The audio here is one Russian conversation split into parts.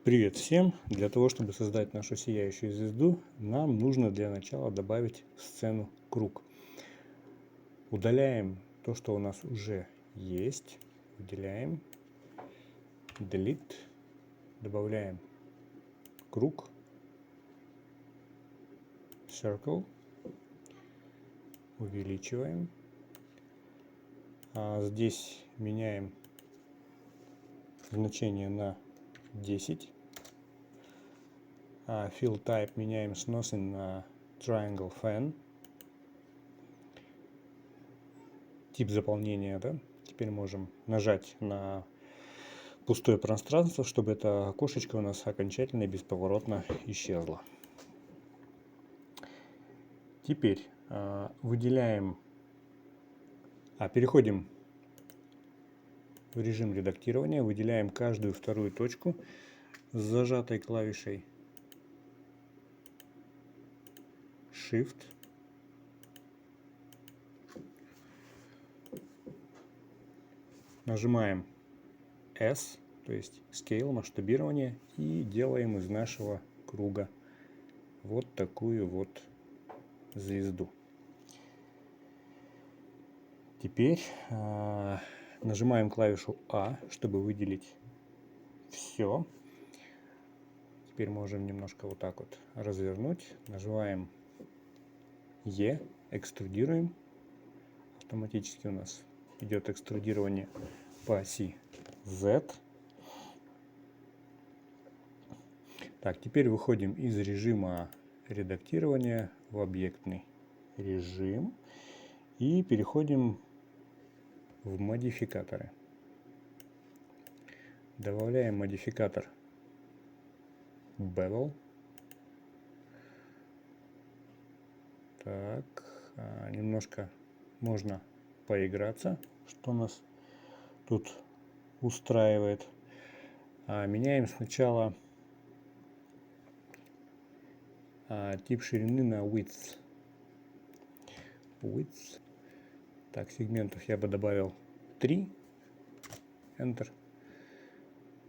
Привет всем! Для того, чтобы создать нашу сияющую звезду, нам нужно для начала добавить в сцену круг. Удаляем то, что у нас уже есть. Выделяем. Delete. Добавляем круг. Circle. Увеличиваем. Здесь меняем значение на 10. Fill Type меняем с Nothing на Triangle Fan. Тип заполнения, да? Теперь можем нажать на пустое пространство, чтобы это окошечко у нас окончательно и бесповоротно исчезло. Теперь выделяем, переходим в режим редактирования, выделяем каждую вторую точку с зажатой клавишей Shift. Нажимаем S, то есть Scale, масштабирование, и делаем из нашего круга вот такую вот звезду. Теперь нажимаем клавишу А, чтобы выделить все. Теперь можем немножко вот так вот развернуть. Нажимаем Е, экструдируем. Автоматически у нас идет экструдирование по оси Z. Так, теперь выходим из режима редактирования в объектный режим и переходим в модификаторы. Добавляем модификатор Bevel. Так, немножко можно поиграться, что нас тут устраивает. Меняем сначала тип ширины на width. Так, сегментов я бы добавил 3. Enter.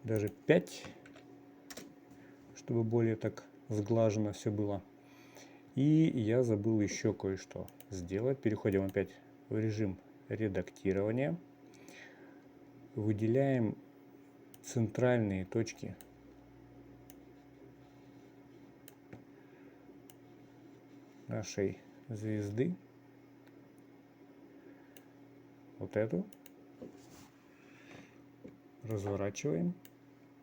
Даже 5, чтобы более так сглажено все было. И я забыл еще кое-что сделать. Переходим опять в режим редактирования. Выделяем центральные точки нашей звезды. Вот эту. Разворачиваем.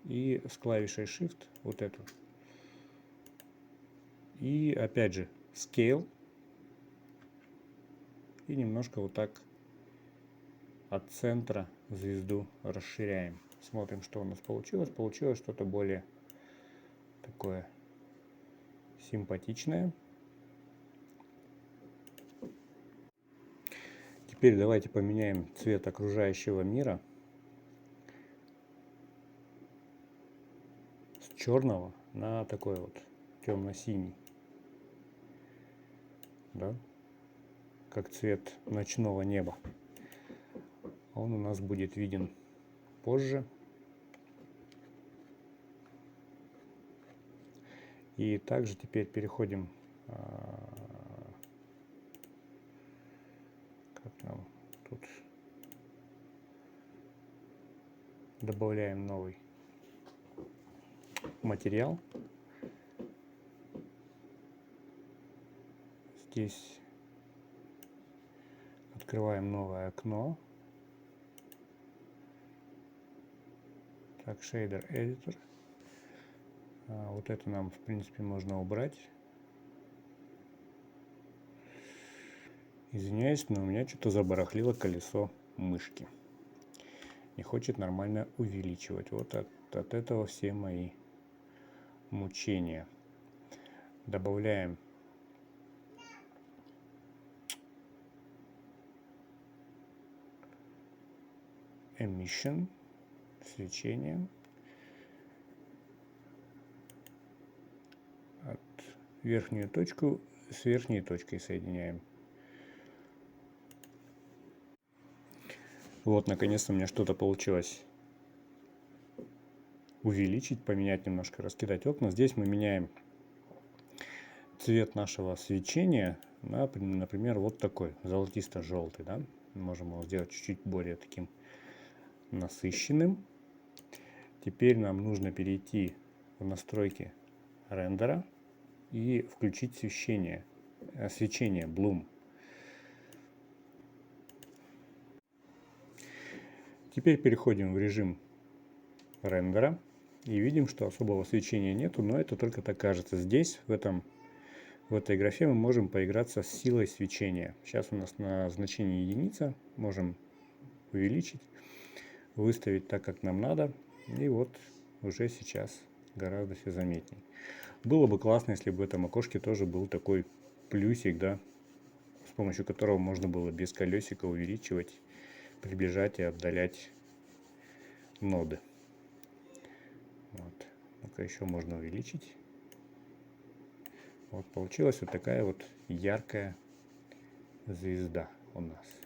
И с клавишей Shift вот эту. И опять же Scale. И немножко вот так от центра звезду расширяем. Смотрим, что у нас получилось. Получилось что-то более такое симпатичное. Теперь давайте поменяем цвет окружающего мира с черного на такой вот темно-синий. Да? Как цвет ночного неба. Он у нас будет виден позже. И также теперь переходим, как нам тут, добавляем новый материал. Здесь открываем новое окно. Так, Shader Editor. Вот это нам, в принципе, можно убрать. Извиняюсь, но у меня что-то забарахлило колесо мышки. Не хочет нормально увеличивать. Вот от этого все мои мучения. Добавляем Emission, свечение. Верхнюю точку с верхней точкой соединяем. Вот, наконец-то у меня что-то получилось увеличить, поменять немножко, раскидать окна. Здесь мы меняем цвет нашего свечения на, например, вот такой, золотисто-желтый, да. Можем его сделать чуть-чуть более таким насыщенным. Теперь нам нужно перейти в настройки рендера и включить свечение Bloom. Теперь переходим в режим рендера и видим, что особого свечения нету, но это только так кажется. Здесь, в этой графе, мы можем поиграться с силой свечения. Сейчас у нас на значении единица, можем увеличить, выставить так, как нам надо, и вот уже сейчас гораздо все заметнее. Было бы классно, если бы в этом окошке тоже был такой плюсик, да, с помощью которого можно было без колесика увеличивать, приближать и отдалять ноды. Вот. Ну-ка, еще можно увеличить. Вот получилась вот такая вот яркая звезда у нас.